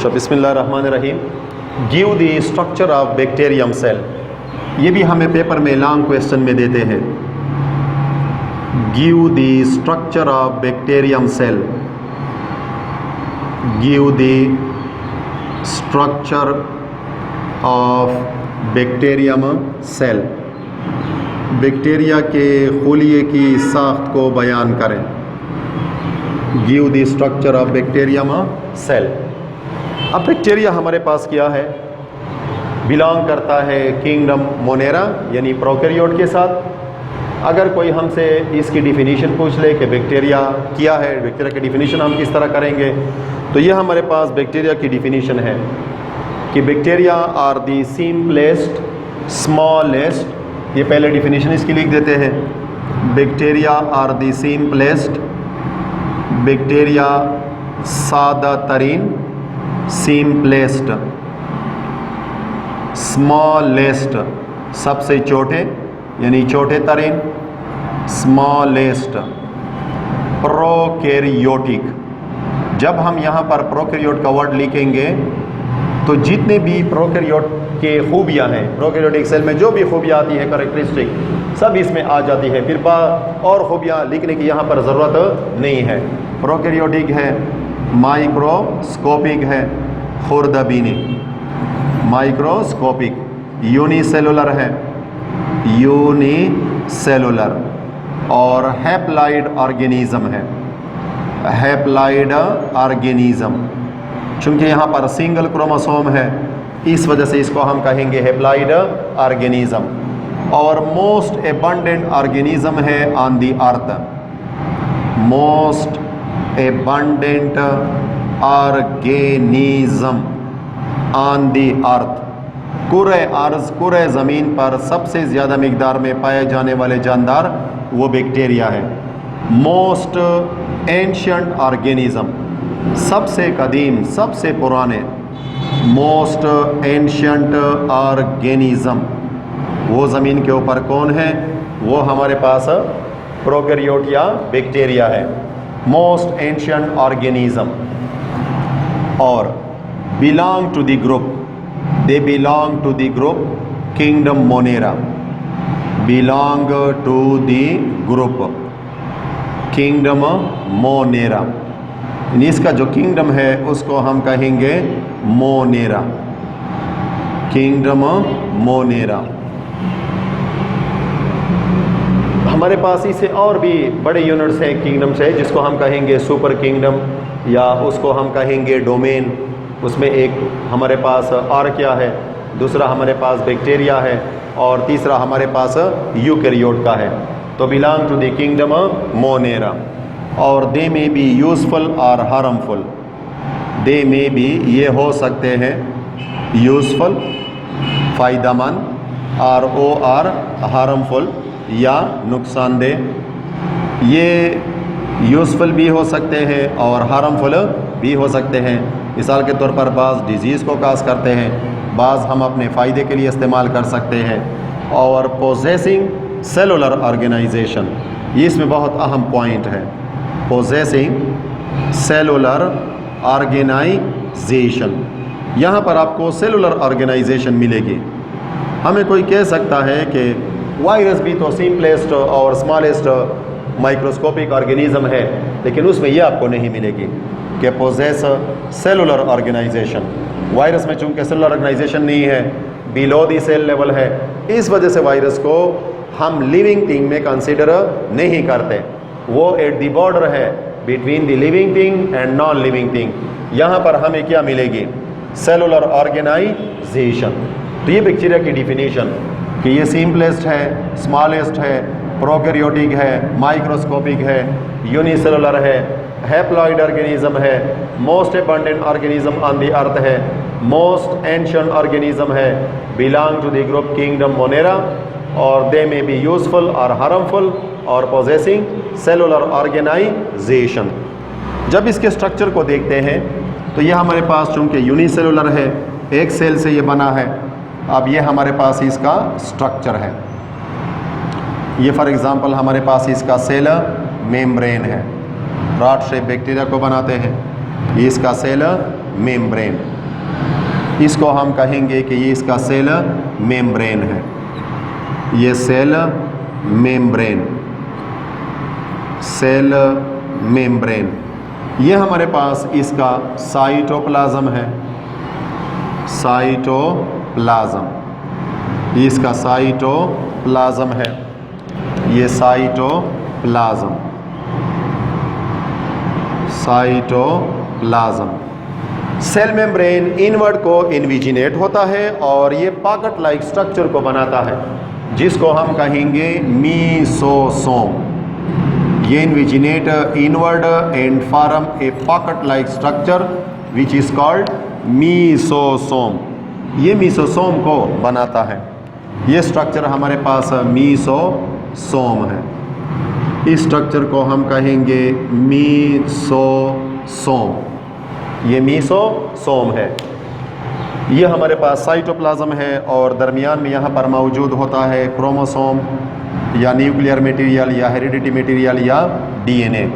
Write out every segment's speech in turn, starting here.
अच्छा, बिस्मिल्लाहिर्रहमानिर्रहीम। Give the structure of bacterium cell. ये भी हमें पेपर में लॉन्ग क्वेश्चन में देते हैं। Give the structure of bacterium cell. Give the structure of bacterium cell. Bacteria के खुलिये की साख्त को बयान करें। Give the structure of bacterium cell. अब बैक्टीरिया हमारे पास क्या है? बिलोंग करता है किंगडम मोनेरा यानी प्रोकैरियोट के साथ। अगर कोई हमसे इसकी डिफिनीशन पूछ ले कि बैक्टीरिया क्या है, बैक्टीरिया की डिफिनीशन हम किस तरह करेंगे, तो ये हमारे पास बैक्टीरिया की डिफिनीशन है कि bacteria are the simplest smallest. ये पहले डिफिनीशन इसकी लिख देते हैं। Bacteria are the simplest, bacteria सादा तरीन, सिंपलेस्ट, स्मॉलेस्ट सबसे छोटे यानी छोटे तरीन, स्मॉलेस्ट, प्रोकैरियोटिक। जब हम यहाँ पर प्रोकैरियोट का वर्ड लिखेंगे तो जितने भी प्रोकैरियोट के खूबियाँ हैं, प्रोकैरियोटिक सेल में जो भी खूबियाँ आती है कैरेक्टरिस्टिक, सब इसमें आ जाती है। फिर और खूबियाँ लिखने की यहाँ पर ज़रूरत नहीं है। प्रोकैरियोटिक है, माइक्रोस्कोपिक है, खुर्दबीनी, माइक्रोस्कोपिक, यूनिसेलुलर है, यूनिसेलुलर, और हैप्लॉइड ऑर्गेनिज्म है, हैप्लॉइड ऑर्गेनिज्म। चूँकि यहाँ पर सिंगल क्रोमोसोम है, इस वजह से इसको हम कहेंगे हैप्लॉइड ऑर्गेनिज्म। और मोस्ट एबंडेंट ऑर्गेनिज्म है on the earth, most abundant organism on the earth. कुरे अर्ज़, कुरे ज़मीन पर सबसे ज़्यादा मिकदार में पाए जाने वाले जानदार वो बैक्टीरिया है। मोस्ट एंशियंट ऑर्गेनिज्म, सबसे कदीम, सबसे पुराने, मोस्ट एंशियंट ऑर्गेनिज्म वो ज़मीन के ऊपर कौन है? वो हमारे पास प्रोकैरियोट या बैक्टीरिया है, मोस्ट एंशियंट ऑर्गेनिज्म। और belong to the group, they belong to the group kingdom Monera, belong to the group kingdom Monera. इसका जो किंगडम है उसको हम कहेंगे मोनेरा, किंगडम मोनेरा। हमारे पास इसे और भी बड़े यूनिट्स हैं किंगडम से, जिसको हम कहेंगे सुपर किंगडम या उसको हम कहेंगे डोमेन। उसमें एक हमारे पास आर्किया है, दूसरा हमारे पास बैक्टीरिया है, और तीसरा हमारे पास यूकैरियोट का है। तो belong to the kingdom Monera. और दे में बी यूज़फुल और हार्मफुल, दे में भी ये हो सकते हैं यूज़फुल फ़ायदेमंद, और हार्मफुल या नुकसानदेह। ये यूज़फुल भी हो सकते हैं और हार्मफुल भी हो सकते हैं। मिसाल के तौर पर बाज़ डिजीज़ को काज करते हैं, बाज़ हम अपने फ़ायदे के लिए इस्तेमाल कर सकते हैं। और पोजेसिंग सेलुलर ऑर्गेनाइजेशन, ये इसमें बहुत अहम पॉइंट है। पोजेसिंग सेलुलर ऑर्गेनाइजेशन, यहाँ पर आपको सेलुलर ऑर्गेनाइजेशन मिलेगी। हमें कोई कह सकता है कि वायरस भी तो सिंपलेस्ट और स्मॉलेस्ट माइक्रोस्कोपिक ऑर्गेनिज्म है, लेकिन उसमें ये आपको नहीं मिलेगी कि पोजेस सेलुलर ऑर्गेनाइजेशन। वायरस में चूँकि सेलुलर ऑर्गेनाइजेशन नहीं है, बिलो दी सेल लेवल है, इस वजह से वायरस को हम लिविंग थिंग में कंसिडर नहीं करते। वो एट दी बॉर्डर है between the living thing and non living thing. यहाँ पर हमें क्या मिलेगी? Cellular organisation. तो ये बैक्टीरिया की डिफिनीशन कि ये सिंपलेस्ट है, स्मॉलेस्ट है, प्रोकैरियोटिक है, माइक्रोस्कोपिक है, यूनिसेलुलर है, हैप्लॉइड ऑर्गेनिज्म है, most abundant organism on the earth है, मोस्ट एंशियंट ऑर्गेनिज्म है, belong to the group kingdom Monera, और दे में बी यूज़फुल और हार्मफुल, और पोजेसिंग सेलुलर ऑर्गेनाइजेशन। जब इसके स्ट्रक्चर को देखते हैं तो ये हमारे पास चूँकि यूनिसेलुलर है, एक सेल से ये बना है। अब ये हमारे पास इसका स्ट्रक्चर है। ये फॉर एग्ज़ाम्पल हमारे पास इसका सेल मेम्ब्रेन है, रॉड शेप बैक्टीरिया को बनाते हैं। ये इसका सेल मेम्ब्रेन। इसको हम कहेंगे कि ये इसका सेल मेम्ब्रेन है। ये सेल मेम्ब्रेन, सेल मेम्ब्रेन। ये हमारे पास इसका साइटोप्लाज्म है, साइटोप्लाज्म, ये इसका साइटोप्लाज्म है, ये cytoplasm, cytoplasm. Cell membrane inward को इन्विजिनेट होता है और ये पॉकेट लाइक स्ट्रक्चर को बनाता है, जिसको हम कहेंगे मीसोसोम। ये invaginate inward and form a pocket like structure which is called mesosome. ये मीसोसोम को बनाता है। ये स्ट्रक्चर हमारे पास मीसोसोम है। इस स्ट्रक्चर को हम कहेंगे मीसोसोम। ये मीसोसोम है। ये हमारे पास साइटोप्लाज्म है और दरमियान में यहाँ पर मौजूद होता है क्रोमोसोम या न्यूक्लियर मटेरियल या हेरिडिटी मटेरियल या डीएनए।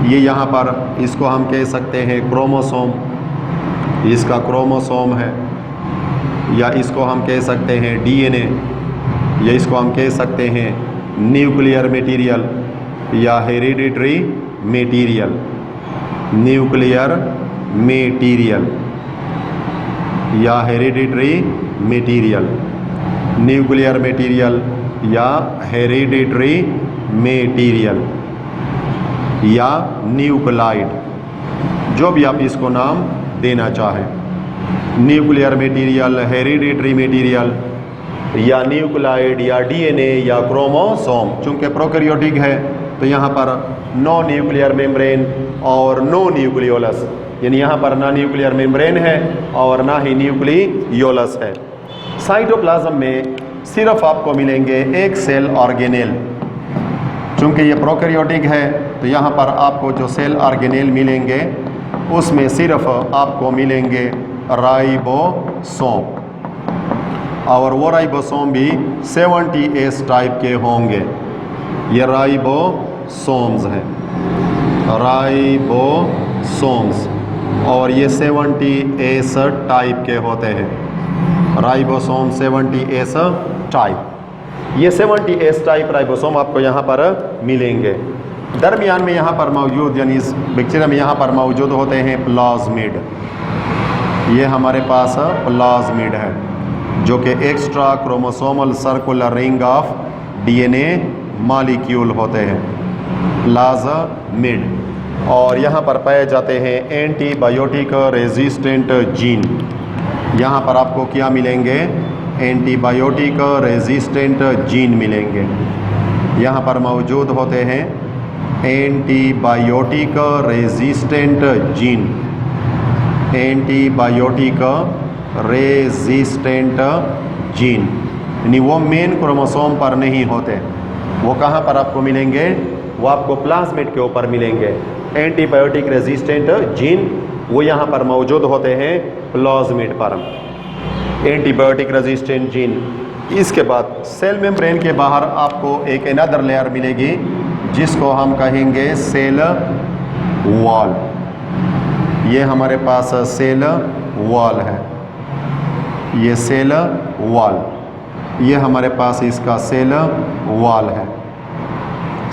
ये यहाँ पर इसको हम कह सकते हैं क्रोमोसोम, इसका क्रोमोसोम है, या इसको हम कह सकते हैं डीएनए, या इसको हम कह सकते हैं न्यूक्लियर मटेरियल या हेरिडिटरी मटेरियल, न्यूक्लियर मटेरियल या हेरिडिटरी मटेरियल, न्यूक्लियर मटेरियल या हेरिडिटरी मटेरियल या न्यूक्लाइड, जो भी आप इसको नाम देना चाहें। न्यूक्लियर मटेरियल, हेरिडिटरी मटेरियल या न्यूक्लाइड या डीएनए या क्रोमोसोम। चूँकि प्रोकैरियोटिक है तो यहाँ पर नो न्यूक्लियर मेम्ब्रेन और नो न्यूक्लियोलस, यानी यहाँ पर ना न्यूक्लियर मेम्ब्रेन है और ना ही न्यूक्लियोलस है। साइटोप्लाज्म में सिर्फ आपको मिलेंगे एक सेल ऑर्गेनेल। चूँकि ये प्रोकैरियोटिक है तो यहाँ पर आपको जो सेल ऑर्गेनेल मिलेंगे उसमें सिर्फ आपको मिलेंगे राइबोसोम, और वो राइबोसोम भी 70S टाइप के होंगे। ये राइबोसोम्स हैं, राइबोसोम्स, और ये 70S टाइप के होते हैं। Ribosome 70S type. ये 70S टाइप राइबोसोम आपको यहाँ पर मिलेंगे। दरमियान में यहाँ पर मौजूद, यानी इस पिक्चर में यहाँ पर मौजूद होते हैं प्लाज्मिड। ये हमारे पास प्लाज्मिड है जो कि extra chromosomal circular ring of DNA molecule होते हैं, प्लाज्मिड। और यहाँ पर पाए जाते हैं एंटीबायोटिक रेजिस्टेंट जीन। यहाँ पर आपको क्या मिलेंगे? एंटीबायोटिक रेजिस्टेंट जीन मिलेंगे। यहाँ पर मौजूद होते हैं antibiotic resistant gene, antibiotic resistant gene, यानी वो मेन क्रोमोसोम पर नहीं होते। वो कहाँ पर आपको मिलेंगे? वो आपको प्लाज्मिड के ऊपर मिलेंगे। एंटीबायोटिक रेजिस्टेंट जीन वो यहाँ पर मौजूद होते हैं प्लाज्मिड पर, एंटीबायोटिक रेजिस्टेंट जीन। इसके बाद सेल मेम्ब्रेन के बाहर आपको एक अनदर लेयर मिलेगी जिसको हम कहेंगे सेल वॉल। ये हमारे पास सेल वॉल है, ये सेल वॉल, ये हमारे पास इसका सेल वॉल है,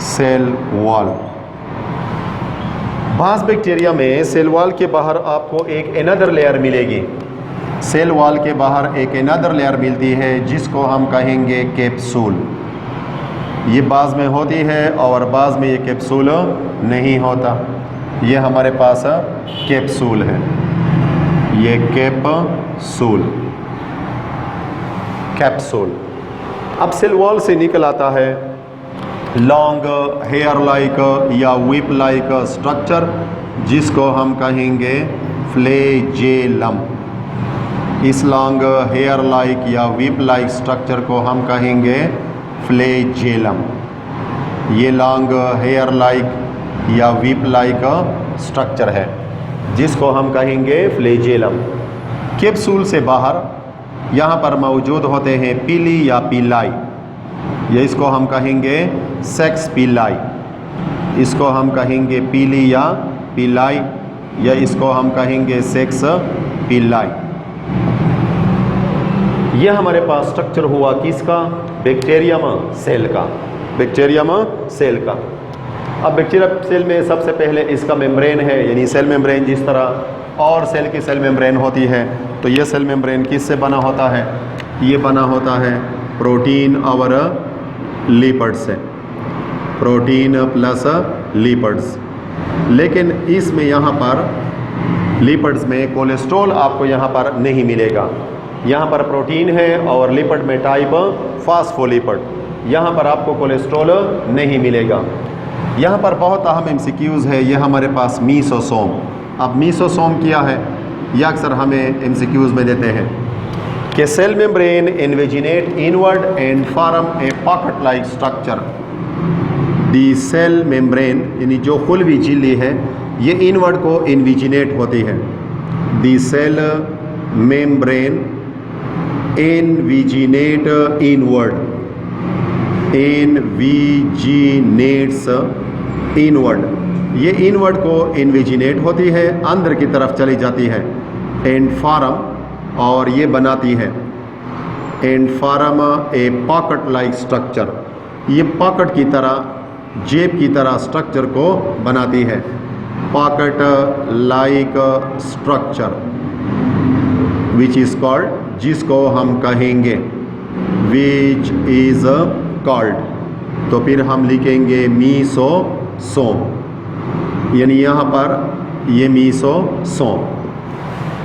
सेल वॉल। बास बैक्टीरिया में सेल वॉल के बाहर आपको एक अनदर लेयर मिलेगी। सेल वॉल के बाहर एक अनदर लेयर मिलती है जिसको हम कहेंगे कैप्सूल। ये बाज में होती है और बाज में ये कैप्सूल नहीं होता। ये हमारे पास कैप्सूल है, ये कैप्सूल, कैप्सूल। अब सेल वॉल से निकल आता है लॉन्ग हेयर लाइक या विप लाइक स्ट्रक्चर जिसको हम कहेंगे फ्लैजेलम। इस लॉन्ग हेयर लाइक या विप लाइक स्ट्रक्चर को हम कहेंगे फ्लैजेलम। ये लॉन्ग हेयर लाइक या विप लाइक स्ट्रक्चर है जिसको हम कहेंगे फ्लैजेलम। कैप्सूल से बाहर यहाँ पर मौजूद होते हैं पीली या पीलाई, या इसको हम कहेंगे सेक्स पीलाई, इसको हम कहेंगे पीली या पीलाई, या इसको हम कहेंगे सेक्स पीलाई। यह हमारे पास स्ट्रक्चर हुआ किसका? बैक्टीरियम सेल का, बैक्टीरियम सेल का। अब बैक्टीरिया सेल में सबसे पहले इसका मेम्ब्रेन है, यानी सेल मेम्ब्रेन जिस तरह और सेल की सेल मेम्ब्रेन होती है, तो ये सेल मेम्ब्रेन किससे बना होता है? ये बना होता है प्रोटीन और लिपिड्स से, प्रोटीन प्लस लिपिड्स। लेकिन इसमें यहाँ पर लिपिड्स में कोलेस्ट्रॉल आपको यहाँ पर नहीं मिलेगा। यहाँ पर प्रोटीन है और लिपिड में टाइप फास्फोलिपिड, यहाँ पर आपको कोलेस्ट्रॉल नहीं मिलेगा। यहाँ पर बहुत अहम एमसीक्यूज़ है, ये हमारे पास मीसोसोम। अब मीसोसोम क्या है? यह अक्सर हमें एमसीक्यूज़ में देते हैं कि cell membrane invaginate inward and form a pocket like structure. The cell membrane यानी जो खुलवी झिल्ली है ये इनवर्ड को इन्विजिनेट होती है। दी सेल मेम्ब्रेन इन्विजिनेट इनवर्ड, इन्विजिनेट्स इनवर्ड, ये इनवर्ड को इन्विजिनेट होती है, अंदर की तरफ चली जाती है। एंड फॉर्म, और ये बनाती है and form a pocket like structure, ये पॉकेट की तरह, जेब की तरह स्ट्रक्चर को बनाती है। Pocket like structure which is called, जिसको हम कहेंगे विच इज कॉल्ड, तो फिर हम लिखेंगे मीसोसोम, यानी यहाँ पर ये mesosome.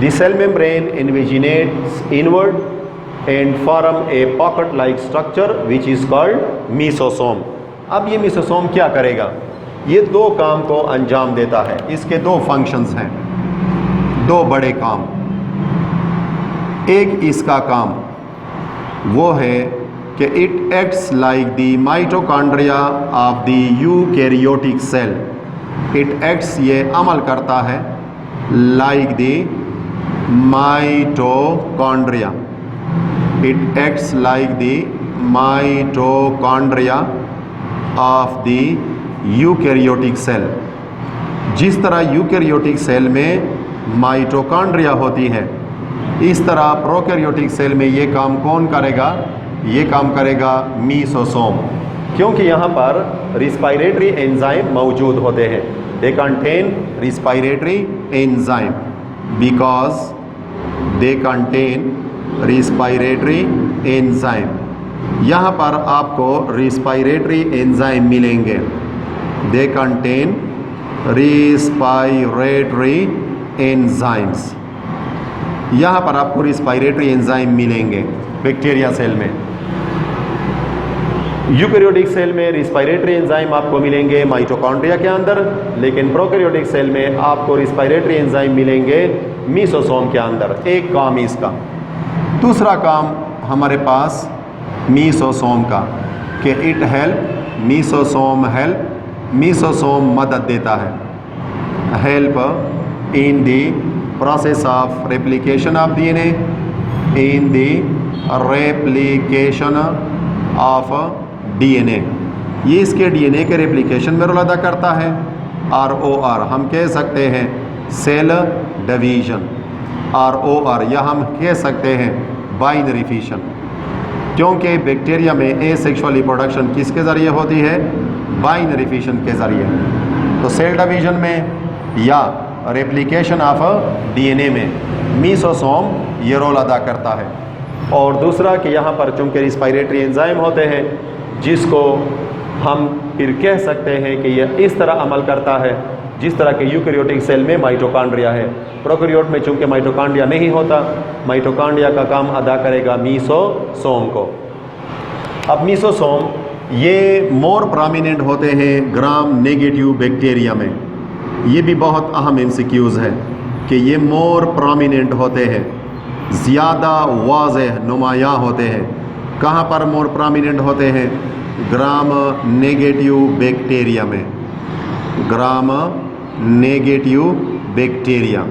The cell membrane invaginates inward and form a pocket like structure which is called mesosome. अब ये मीसोसोम क्या करेगा? ये दो काम को अंजाम देता है, इसके दो फंक्शंस हैं, दो बड़े काम। एक इसका काम वो है कि it acts like the mitochondria of the eukaryotic cell. It acts, ये अमल करता है, like the mitochondria, it acts like the mitochondria of the eukaryotic cell. जिस तरह यूकैरियोटिक सेल में माइटोकॉन्ड्रिया होती है, इस तरह प्रोकैरियोटिक सेल में ये काम कौन करेगा? ये काम करेगा मीसोसोम, क्योंकि यहाँ पर रिस्पायरेटरी एंजाइम मौजूद होते हैं। They contain respiratory enzyme, because they contain respiratory enzyme. यहाँ पर आपको रिस्पायरेटरी एंजाइम मिलेंगे, दे कंटेन रिस्पायरेटरी एंजाइम्स। यहाँ पर आपको रिस्पायरेटरी एंजाइम मिलेंगे बैक्टीरिया सेल में। यूकैरियोटिक सेल में रिस्पायरेटरी एंजाइम आपको मिलेंगे माइटोकॉन्ड्रिया के अंदर, लेकिन प्रोकैरियोटिक सेल में आपको रिस्पायरेटरी एंजाइम मिलेंगे मीसोसोम के अंदर। एक काम इसका। दूसरा काम हमारे पास मीसोसोम का कि it help, mesosome help, mesosome मदद देता है, help in the process of replication of DNA, in the replication of DNA, ये इसके DNA के रेप्लिकेशन में रोल अदा करता है। ROR हम कह सकते हैं सेल डिवीजन, ROR या हम कह सकते हैं बाइनरी फिशन, क्योंकि बैक्टीरिया में एसेक्सुअल रिप्रोडक्शन किसके ज़रिए होती है? बाइनरी फिशन के ज़रिए। तो सेल डिवीजन में या रेप्लिकेशन ऑफ DNA में मीसोसोम ये रोल अदा करता है। और दूसरा कि यहाँ पर चूँकि रिस्पायरेटरी एंजाइम होते हैं, जिसको हम फिर कह सकते हैं कि यह इस तरह अमल करता है जिस तरह के यूकैरियोटिक सेल में माइटोकॉन्ड्रिया है। प्रोकैरियोट में चूँकि माइटोकॉन्ड्रिया नहीं होता, माइटोकॉन्ड्रिया का काम अदा करेगा मीसोसोम को। अब मीसोसोम ये मोर प्रोमिनेंट होते हैं ग्राम नेगेटिव बैक्टीरिया में। ये भी बहुत अहम एमसीक्यूज़ है कि ये मोर प्रोमिनेंट होते हैं, ज़्यादा वाज़ेह नुमायाँ होते हैं। कहाँ पर मोर प्रोमिनेंट होते हैं? ग्राम नेगेटिव बैक्टीरिया में, ग्राम नेगेटिव बैक्टीरिया,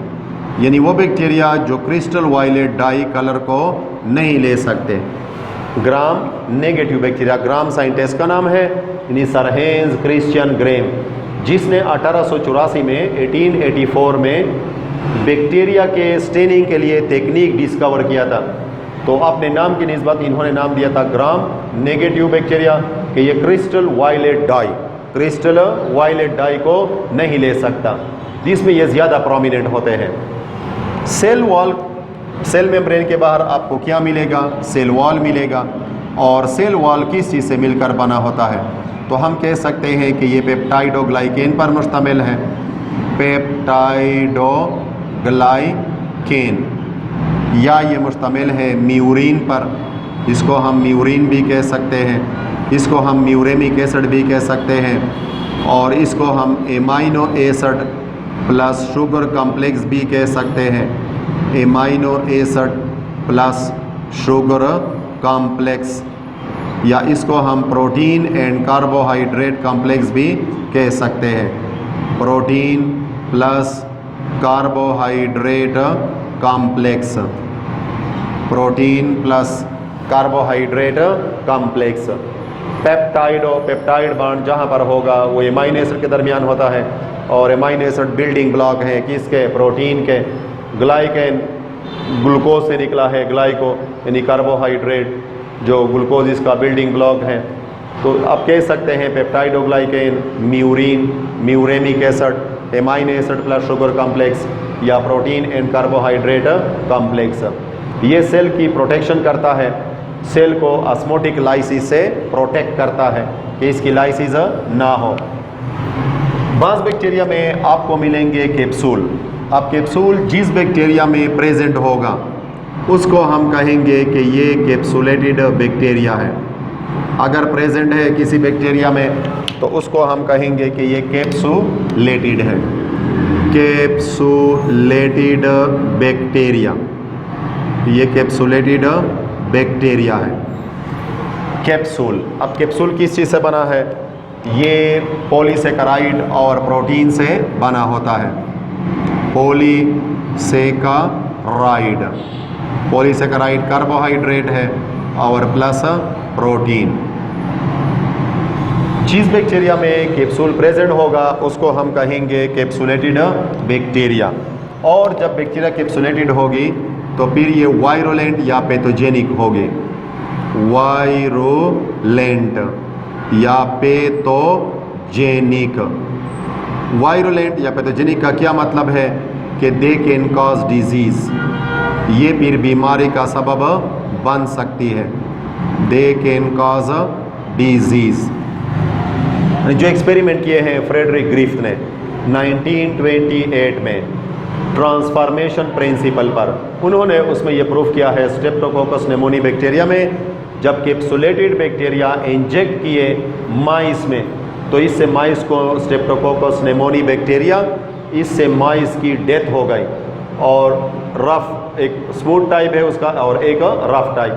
यानी वो बैक्टीरिया जो क्रिस्टल वायलेट डाई कलर को नहीं ले सकते। ग्राम नेगेटिव बैक्टीरिया, ग्राम साइंटिस्ट का नाम है, यानी सर हेंज क्रिश्चियन ग्रेम, जिसने 1884 में 1884 में बैक्टीरिया के स्टेनिंग के लिए टेक्निक डिस्कवर किया था। तो अपने नाम की निस्बत इन्होंने नाम दिया था ग्राम नेगेटिव बैक्टीरिया कि ये क्रिस्टल वायलेट डाई को नहीं ले सकता, जिसमें ये ज़्यादा प्रोमिनेंट होते हैं। सेल मेम्ब्रेन के बाहर आपको क्या मिलेगा? सेल वॉल मिलेगा। और सेल वॉल किस चीज़ से मिलकर बना होता है? तो हम कह सकते हैं कि ये पेप्टाइडोग्लाइकेन पर मुश्तमिल है। पेप्टाइडोग्लाइकेन, या ये मुश्तमिल है म्यूरिन पर, इसको हम म्यूरिन भी कह सकते हैं, इसको हम म्यूरेमिक एसिड भी कह सकते हैं, और इसको हम amino acid plus sugar complex भी कह सकते हैं। Amino acid plus sugar complex, या इसको हम प्रोटीन एंड कार्बोहाइड्रेट कॉम्प्लेक्स भी कह सकते हैं। Protein plus carbohydrate complex, protein plus carbohydrate complex. Peptide bond जहाँ पर होगा वो एमाइनो एसिड के दरमियान होता है, और एमाइनो एसिड बिल्डिंग ब्लॉक है किसके? प्रोटीन के। ग्लाइकेन ग्लूकोज से निकला है, ग्लाइको यानी कार्बोहाइड्रेट जो ग्लूकोज इसका बिल्डिंग ब्लॉक है। तो आप कह सकते हैं peptidoglycan, murein, muramic acid, amino acid plus sugar complex, या प्रोटीन एंड कार्बोहाइड्रेट कॉम्प्लेक्स। ये सेल की प्रोटेक्शन करता है, सेल को ऑस्मोटिक लाइसिस से प्रोटेक्ट करता है कि इसकी लाइसिस ना हो। बाज़ बैक्टीरिया में आपको मिलेंगे कैप्सूल। अब कैप्सूल जिस बैक्टीरिया में प्रेजेंट होगा उसको हम कहेंगे कि ये कैप्सुलेटेड बैक्टीरिया है। अगर प्रेजेंट है किसी बैक्टीरिया में तो उसको हम कहेंगे कि ये कैप्सुलेटेड है। कैप्सुलेटेड बैक्टीरिया, ये कैप्सुलेटेड बैक्टीरिया है। कैप्सूल, अब कैप्सूल किस चीज़ से बना है? ये पॉलीसेकेराइड और प्रोटीन से बना होता है। पॉलीसेकेराइड कार्बोहाइड्रेट है और प्लस प्रोटीन। जिस बैक्टीरिया में कैप्सूल प्रेजेंट होगा उसको हम कहेंगे कैप्सुलेटेड बैक्टीरिया। और जब बैक्टीरिया कैप्सुलेटेड होगी तो फिर ये वायरोलेंट या पैथोजेनिक होगी। वायरोलेंट या पैथोजेनिक। वायरोलेंट या पैथोजेनिक का क्या मतलब है? कि दे कैन कॉज डिजीज़, ये फिर बीमारी का सबब बन सकती है। They can cause disease. जो एक्सपेरिमेंट किए हैं फ्रेडरिक ग्रिफ्थ ने 1928 में ट्रांसफॉर्मेशन प्रिंसिपल पर, उन्होंने उसमें ये प्रूफ किया है स्ट्रेप्टोकोकस निमोनी बैक्टीरिया में जब कैप्सुलेटेड बैक्टीरिया इंजेक्ट किए माइस में तो इससे माइस को स्ट्रेप्टोकोकस निमोनी बैक्टीरिया, इससे माइस की डेथ हो गई। और रफ, एक स्मूथ टाइप है उसका और एक रफ टाइप।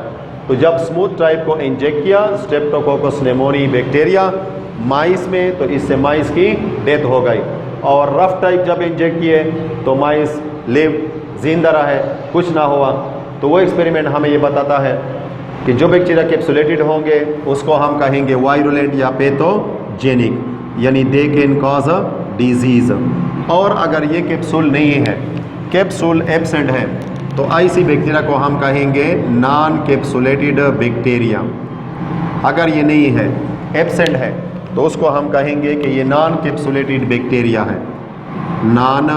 तो जब स्मूथ टाइप को इंजेक्ट किया स्ट्रेप्टोकोकस निमोनी बैक्टीरिया माइस में तो इससे माइस की डेथ हो गई। और रफ टाइप जब इंजेक्ट किए तो माइस जिंदा रहे, कुछ ना हुआ। तो वो एक्सपेरिमेंट हमें ये बताता है कि जो बैक्टीरिया कैप्सुलेटेड होंगे उसको हम कहेंगे वायरोलेंट या पैथोजेनिक, यानी they can cause a disease. और अगर ये कैप्सूल नहीं है, कैप्सूल एब्सेंट है, तो ऐसी बैक्टीरिया को हम कहेंगे नॉन कैप्सुलेटेड बैक्टीरिया। अगर ये नहीं है, एब्सेंट है, तो उसको हम कहेंगे कि ये नॉन कैप्सुलेटेड बैक्टीरिया है। Non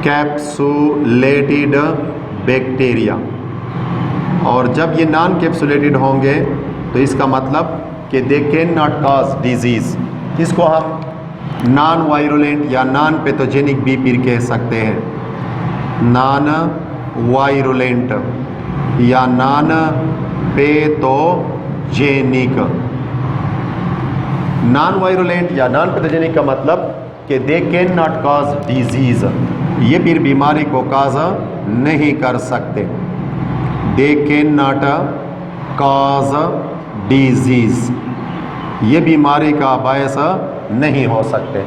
capsulated bacteria. और जब ये नॉन कैप्सुलेटेड होंगे तो इसका मतलब कि they can not cause disease. इसको हम नॉन वायरोलेंट या नॉन पैथोजेनिक भी फिर कह सकते हैं। नॉन वायरोलेंट या नॉन पैथोजेनिक। नॉन वायरोलेंट या नॉन पैथोजेनिक का मतलब कि they can not cause disease, ये फिर बीमारी को कॉज नहीं कर सकते। They can not cause disease, ये बीमारी का बायस नहीं हो सकते।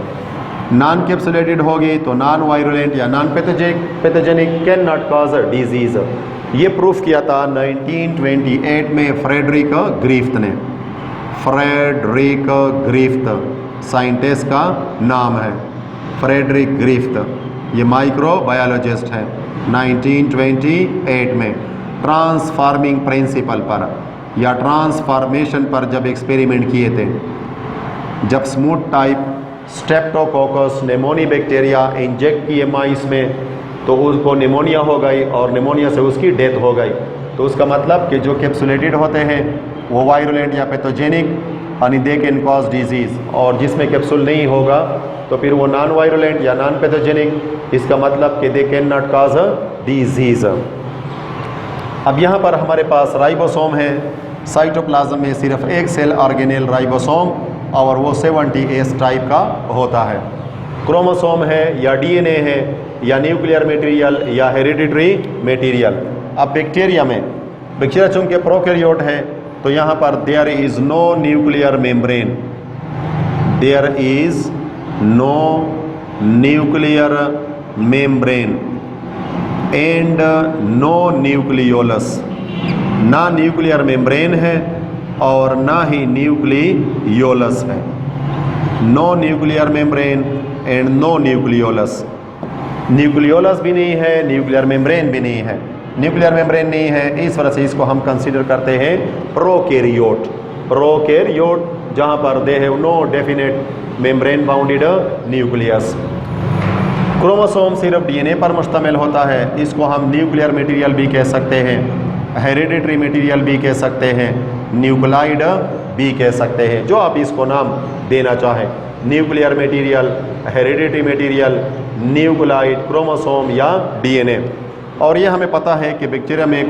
नॉन कैप्सुलेटेड होगी तो नॉन वायरोलेंट या non pathogenic can not cause disease. ये प्रूफ किया था 1928 में फ्रेडरिक ग्रिफ्थ ने। फ्रेडरिक ग्रिफ्थ साइंटिस्ट का नाम है, फ्रेडरिक ग्रिफ्थ। ये माइक्रोबायोलॉजिस्ट है 1928 में। ट्रांसफार्मिंग प्रिंसिपल पर या ट्रांसफॉर्मेशन पर जब एक्सपेरिमेंट किए थे, जब smooth type Streptococcus pneumoniae bacteria inject किए माइस में तो उसको निमोनिया हो गई और निमोनिया से उसकी डेथ हो गई। तो उसका मतलब कि जो कैप्सुलेटेड होते हैं वो वायरुलेंट या पैथोजेनिक यानी दे कैन कॉज डिजीज़, और जिसमें कैप्सूल नहीं होगा तो फिर वो नॉन वायरुलेंट या नॉन पैथोजेनिक, इसका मतलब कि they can not cause a disease. अब यहाँ पर हमारे पास राइबोसोम है। साइटोप्लाज्म में सिर्फ एक सेल ऑर्गेनेल राइबोसोम और वो 70S टाइप का होता है। क्रोमोसोम है या डीएनए है या न्यूक्लियर मटेरियल या हेरिडिटरी मटेरियल। अब बैक्टीरिया चूँकि प्रोकैरियोट है तो यहाँ पर there is no nuclear membrane, there is no nuclear membrane and no nucleolus. ना न्यूक्लियर मेम्ब्रेन है और ना ही न्यूक्लियोलस है। No nuclear membrane and no nucleolus. Nucleolus भी नहीं है, न्यूक्लियर मेम्ब्रेन भी नहीं है। न्यूक्लियर मेम्ब्रेन नहीं है, इस वजह से इसको हम कंसीडर करते हैं प्रोकैरियोट। प्रोकैरियोट जहाँ पर they have no definite membrane bounded nucleus. Chromosome सिर्फ डीएनए पर मुश्तमिल होता है, इसको हम न्यूक्लियर मटेरियल भी कह सकते हैं, हेरिडिटरी मटेरियल भी कह सकते हैं, न्यूक्लाइड भी कह सकते हैं, जो आप इसको नाम देना चाहें। Nuclear material, hereditary material, nuclide, chromosome या डीएनए। और ये हमें पता है कि बैक्टीरिया में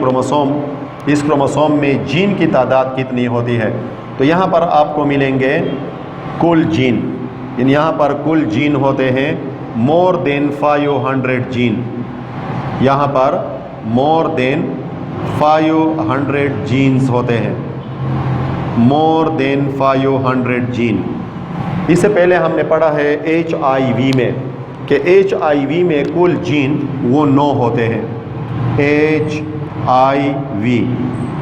इस क्रोमोसोम में जीन की तादाद कितनी होती है। तो यहाँ पर आपको मिलेंगे कुल जीन, यहाँ पर कुल जीन होते हैं मोर देन 500 जीन। यहाँ पर मोर देन 500 जीन्स होते हैं, मोर देन 500 जीन। इससे पहले हमने पढ़ा है HIV में कि HIV में कुल जीन वो 9 होते हैं। HIV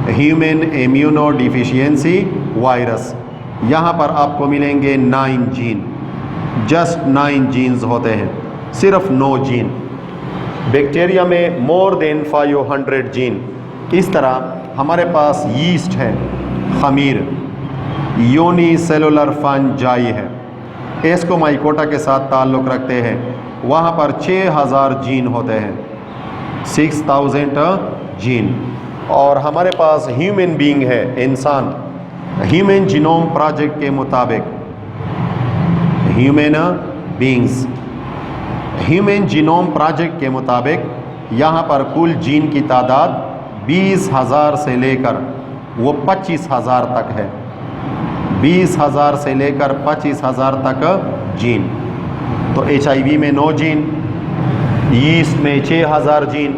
human immuno deficiency virus, यहाँ पर आपको मिलेंगे 9 जीन, जस्ट 9 जीन्स होते हैं, सिर्फ 9 जीन। बैक्टीरिया में मोर देन 500 जीन। इस तरह हमारे पास यीस्ट है, खमीर, यूनिसेलुलर फंजाई है, एस्कोमाइकोटा के साथ ताल्लुक़ रखते हैं, वहाँ पर 6000 जीन होते हैं, 6000 जीन। और हमारे पास ह्यूमन बीइंग है, इंसान, ह्यूमन जीनोम प्रोजेक्ट के मुताबिक, human beings, human genome project के मुताबिक यहाँ पर कुल जीन की तादाद 20,000 से लेकर वो 25,000 तक है। 20,000 से लेकर 25,000 तक जीन। तो HIV में 9 जीन, यीस्ट में 6000 जीन,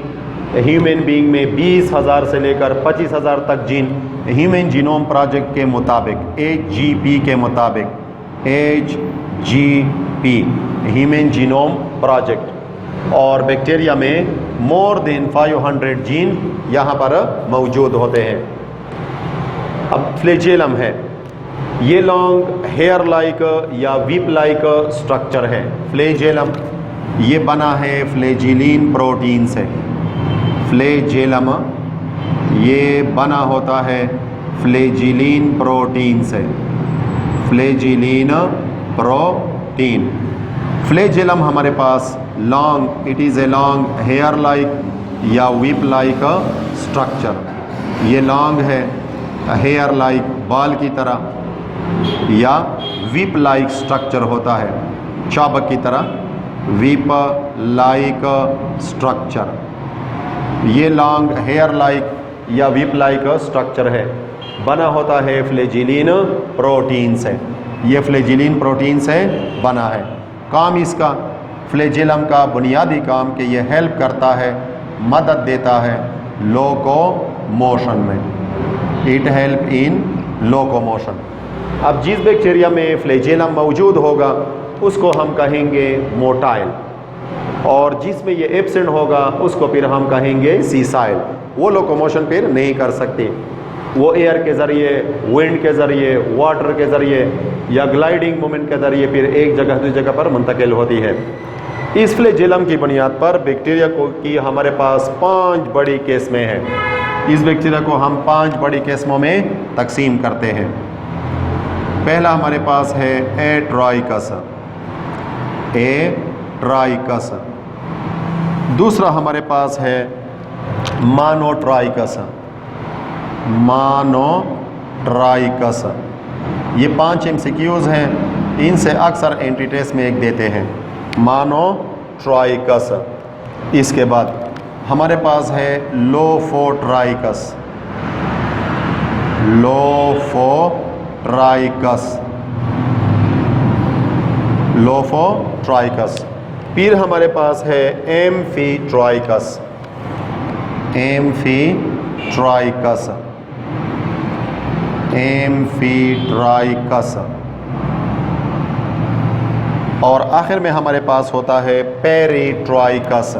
ह्यूमन बीइंग में 20,000 से लेकर 25,000 तक जीन, ह्यूमन जीनोम प्रोजेक्ट के मुताबिक, HGP के मुताबिक, HGP ह्यूमन जीनोम प्रोजेक्ट। और बैक्टीरिया में मोर देन 500 जीन यहाँ पर मौजूद होते हैं। अब फ्लैजेलम है, ये लॉन्ग हेयर लाइक या वीप लाइक स्ट्रक्चर है। फ्लैजेलम ये बना है फ्लैजिलीन प्रोटीन से। फ्लैजेलम ये बना होता है फ्लैजिलीन प्रोटीन से, फ्लैजिलीन प्रोटीन। फ्लैजेलम हमारे पास long, it is a long hair like या वीप लाइक स्ट्रक्चर। ये लॉन्ग है, हेयर लाइक बाल की तरह, या वीप लाइक स्ट्रक्चर होता है, चाबक की तरह, वीप लाइक स्ट्रक्चर। ये लॉन्ग हेयर लाइक या वीप लाइक स्ट्रक्चर है, बना होता है फ्लैजिलीन प्रोटीन से। ये फ्लैजिलीन प्रोटीन से बना है। काम इसका, फ्लैजेलम का बुनियादी काम कि ये हेल्प करता है, मदद देता है लोकोमोशन में, इट हेल्प इन लोकोमोशन। अब जिस बैक्टीरिया में फ्लैजेलम मौजूद होगा उसको हम कहेंगे मोटाइल, और जिसमें ये एब्सेंट होगा उसको फिर हम कहेंगे सीसाइल। वो लोकोमोशन फिर नहीं कर सकती, वो एयर के ज़रिए, विंड के ज़रिए, वाटर के ज़रिए या ग्लाइडिंग मूवमेंट के ज़रिए फिर एक जगह दूसरी जगह पर मुंतकिल होती है। इस फ्लैजेलम की बुनियाद पर बैक्टीरिया को की हमारे पास 5 बड़ी किस्में हैं। इस बैक्टीरिया को हम 5 बड़ी किस्मों में तकसीम करते हैं। पहला हमारे पास है एट्राइकस, एट्राइकस। दूसरा हमारे पास है मोनोट्राइकस, मोनोट्राइकस। ये 5 MCQs हैं, इनसे अक्सर एंट्री टेस्ट में एक देते हैं, मोनोट्राइकस। इसके बाद हमारे पास है लोफोट्राइकस, लोफोट्राइकस, लोफोट्राइकस। फिर हमारे पास है एम्फीट्राइकस, एम्फीट्राइकस, एम्फीट्राइकस। और आखिर में हमारे पास होता है पेरिट्राइकस,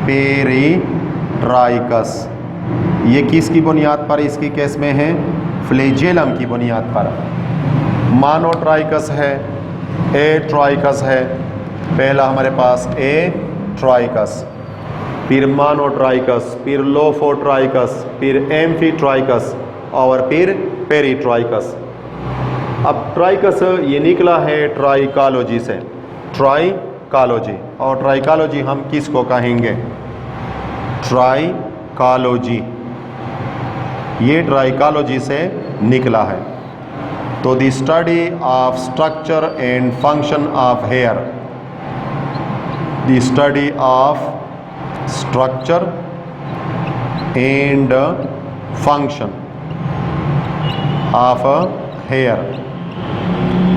पेरिट्राइकस। ये किसकी बुनियाद पर इसकी केस में है? फ्लैजेलम की बुनियाद पर। मोनोट्राइकस है, एट्राइकस है। पहला हमारे पास एट्राइकस, फिर मोनोट्राइकस, फिर लोफोट्राइकस, फिर एम्फीट्राइकस और फिर पेरिट्राइकस। अब ट्राइकस ये निकला है ट्राइकोलॉजी से, ट्राइकोलॉजी। और ट्राइकोलॉजी हम किसको कहेंगे? ट्राइकोलॉजी, ये ट्राइकोलॉजी से निकला है। तो the study of structure and function of hair, the study of structure and function of hair,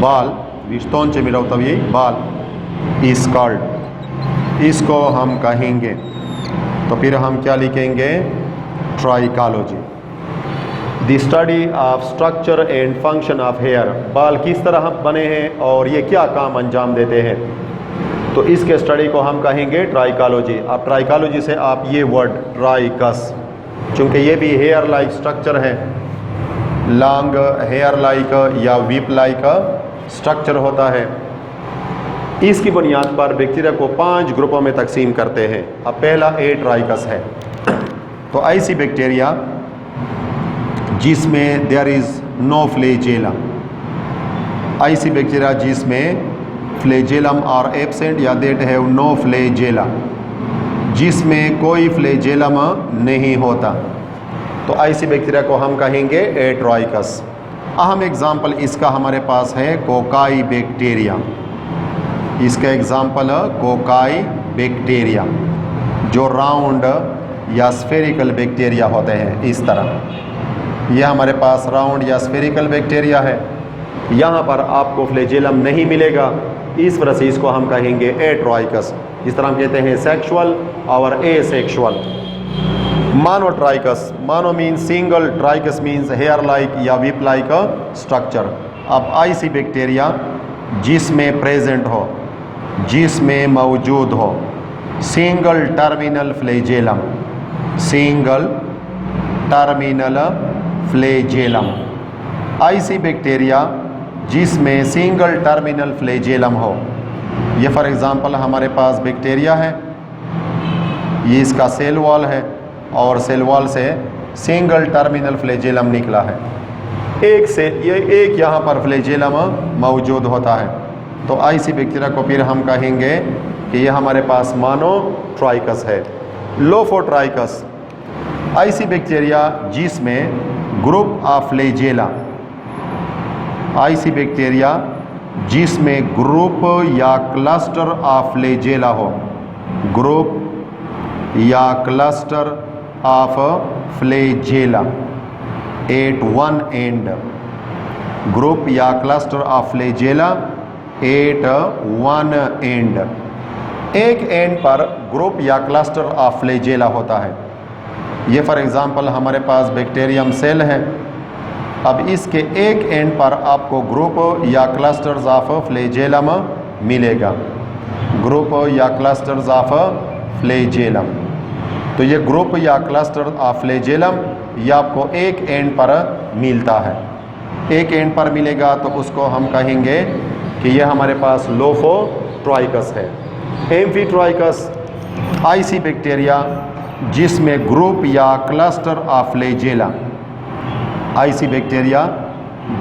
बाल विस्तोंचे मिलवतवी बाल इज कॉल्ड, इसको हम कहेंगे। तो फिर हम क्या लिखेंगे? Trichology, the study of structure and function of hair. बाल किस तरह बने हैं और ये क्या काम अंजाम देते हैं, तो इसके स्टडी को हम कहेंगे ट्राइकोलॉजी। अब ट्राइकोलॉजी से आप ये वर्ड ट्राइकस, चूँकि ये भी हेयर लाइक स्ट्रक्चर है, लॉन्ग हेयर लाइक या विप लाइक स्ट्रक्चर होता है। इसकी बुनियाद पर बैक्टीरिया को 5 ग्रुपों में तकसीम करते हैं। अब पहला एट्राइकस है, तो ऐसी बैक्टीरिया जिसमें देयर इज़ नो फ्लैजेलम, ऐसी बैक्टीरिया जिसमें फ्लैजेलम आर एब्सेंट या देट हैव नो फ्लैजेला, जिसमें कोई फ्लैजेलम नहीं होता, तो ऐसी बैक्टीरिया को हम कहेंगे एट्राइकस। अहम एग्जाम्पल इसका हमारे पास है कोकाई बैक्टीरिया। इसका एग्जाम्पल कोकाई बैक्टीरिया, जो राउंड या स्फेरिकल बैक्टीरिया होते हैं इस तरह। यह हमारे पास राउंड या स्फेरिकल बैक्टीरिया है, यहाँ पर आपको फ्लैजेलम नहीं मिलेगा, इस वजह से इसको हम कहेंगे एट्राइकस। जिस तरह हम कहते हैं सेक्सुअल और asexual. Monotrichous, mono means single, trichous means hair like या विप लाइक स्ट्रक्चर। अब ऐसी बैक्टीरिया जिसमें प्रेजेंट हो, जिसमें मौजूद हो single terminal flagellum, single terminal flagellum. ऐसी बैक्टीरिया जिसमें सिंगल टर्मिनल फ्लैजेलम हो, ये फॉर एग्जांपल हमारे पास बैक्टीरिया है, ये इसका सेल वॉल है और सेल वॉल से सिंगल टर्मिनल फ्लैजेलम निकला है। एक से ये एक यहाँ पर फ्लैजेलम मौजूद होता है, तो ऐसी बैक्टीरिया को फिर हम कहेंगे कि ये हमारे पास मोनोट्राइकस है। लोफोट्राइकस, ऐसी बैक्टीरिया जिसमें ग्रुप ऑफ फ्लैजेला, ऐसी बैक्टीरिया जिसमें ग्रुप या क्लस्टर ऑफ फ्लैजेला हो, ग्रुप या cluster of flagella at one end, group या cluster of flagella at one end. एक एंड पर ग्रुप या क्लस्टर ऑफ फ्लैजेला होता है। ये फॉर एग्जांपल हमारे पास बैक्टीरियम सेल है। अब इसके एक एंड पर आपको ग्रुप या क्लस्टर्स ऑफ फ्लैजेलम मिलेगा, ग्रुप या क्लस्टर्स ऑफ फ्लैजेलम। तो ये ग्रुप या क्लस्टर ऑफ फ्लैजेलम ये आपको एक एंड पर मिलता है, एक एंड पर मिलेगा, तो उसको हम कहेंगे कि ये हमारे पास लोफोट्राइकस है। एम्फीट्राइकस, ऐसी बैक्टीरिया जिसमें ग्रुप या क्लस्टर ऑफ फ्लैजेला, ऐसी बैक्टीरिया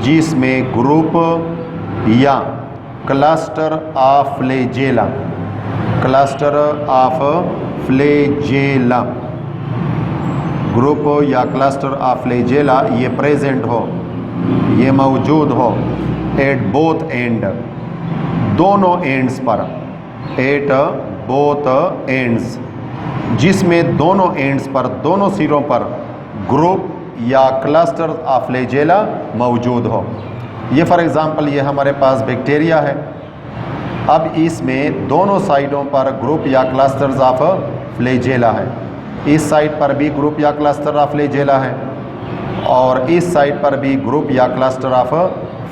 जिसमें ग्रुप या cluster of flagella, cluster of flagella, group या क्लस्टर ऑफ फ्लैजेला ये प्रेजेंट हो, ये मौजूद हो एट बोथ एंड, दोनों एंड्स पर, एट बोथ एंड्स, जिसमें दोनों एंड्स पर, दोनों सिरों पर ग्रुप या क्लस्टर ऑफ फ्लैजेला मौजूद हो। ये फॉर एग्ज़ाम्पल ये हमारे पास बैक्टीरिया है। अब इसमें दोनों साइडों पर ग्रुप या क्लस्टर्स ऑफ फ्लैजेला है। इस साइड पर भी ग्रुप या क्लस्टर ऑफ फ्लैजेला है और इस साइड पर भी ग्रुप या क्लस्टर ऑफ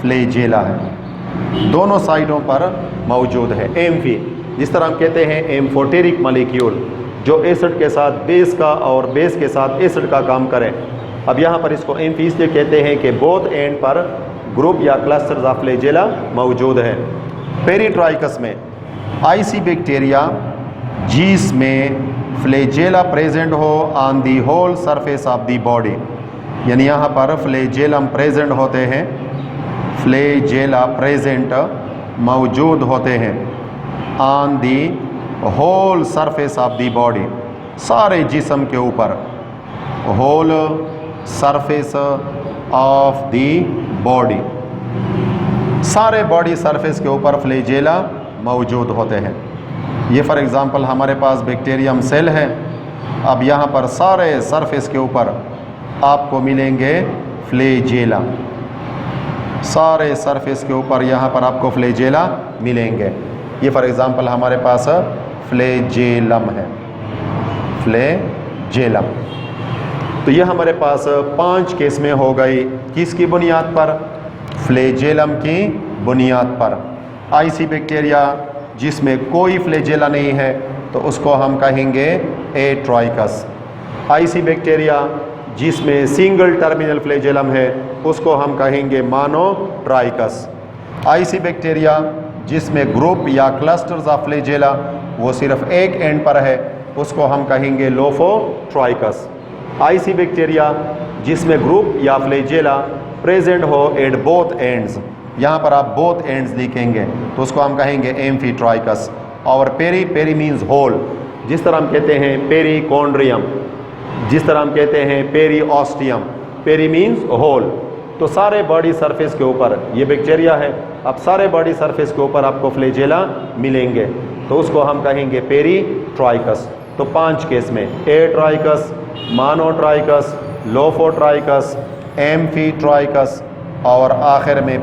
फ्लैजेला है, दोनों साइडों पर मौजूद है। एम्फी, जिस तरह हम कहते हैं एम्फोटेरिक मॉलिक्यूल, जो एसिड के साथ बेस का और बेस के साथ एसिड का काम करे। अब यहाँ पर इसको एम्फी इसलिए कहते हैं कि बोथ एंड पर ग्रुप या क्लस्टर्स ऑफ फ्लैजेला मौजूद है। पेरिट्राइकस में ऐसी बैक्टीरिया जिसमें फ्लैजेला प्रेजेंट हो on the whole surface of the body, यानी यहाँ पर फ्लैजेलम प्रेजेंट होते हैं, फ्लैजेला प्रेजेंट मौजूद होते हैं on the whole surface of the body, सारे जिस्म के ऊपर, whole surface of the body, सारे बॉडी सरफेस के ऊपर फ्लैजेला मौजूद होते हैं। ये फॉर एग्ज़ाम्पल हमारे पास बैक्टीरियम सेल है। अब यहाँ पर सारे सरफेस के ऊपर आपको मिलेंगे फ्लैजेला, सारे सरफेस के ऊपर यहाँ पर आपको फ्लैजेला मिलेंगे। ये फॉर एग्ज़ाम्पल हमारे पास फ्लैजेलम है, फ्लैजेलम। तो ये हमारे पास 5 केस में हो गई, किसकी बुनियाद पर? फ्लैजेलम की बुनियाद पर। ऐसी बैक्टीरिया जिसमें कोई फ्लैजेला नहीं है तो उसको हम कहेंगे एट्राइकस। ऐसी बैक्टीरिया जिसमें सिंगल टर्मिनल फ्लैजेलम है उसको हम कहेंगे मोनोट्राइकस। ऐसी बैक्टीरिया जिसमें ग्रुप या क्लस्टर्स ऑफ फ्लैजेला वो सिर्फ एक एंड पर है उसको हम कहेंगे लोफोट्राइकस। ऐसी बैक्टीरिया जिसमें ग्रुप या फ्लैजेला प्रेजेंट हो एट बोथ एंड्स, यहाँ पर आप बोथ एंड्स लिखेंगे तो उसको हम कहेंगे एम्फीट्राइकस। और पेरी, पेरी मीन्स होल, जिस तरह हम कहते हैं पेरिकॉन्ड्रियम, जिस तरह हम कहते हैं पेरिओस्टियम, पेरी मीन्स होल। तो सारे बॉडी सरफेस के ऊपर ये बैक्टीरिया है। अब सारे बॉडी सरफेस के ऊपर आपको फ्लैजेला मिलेंगे तो उसको हम कहेंगे पेरिट्राइकस। तो 5 केस में एट्राइकस, मोनोट्राइकस, लोफोट्राइकस, एम्फीट्राइकस और आखिर में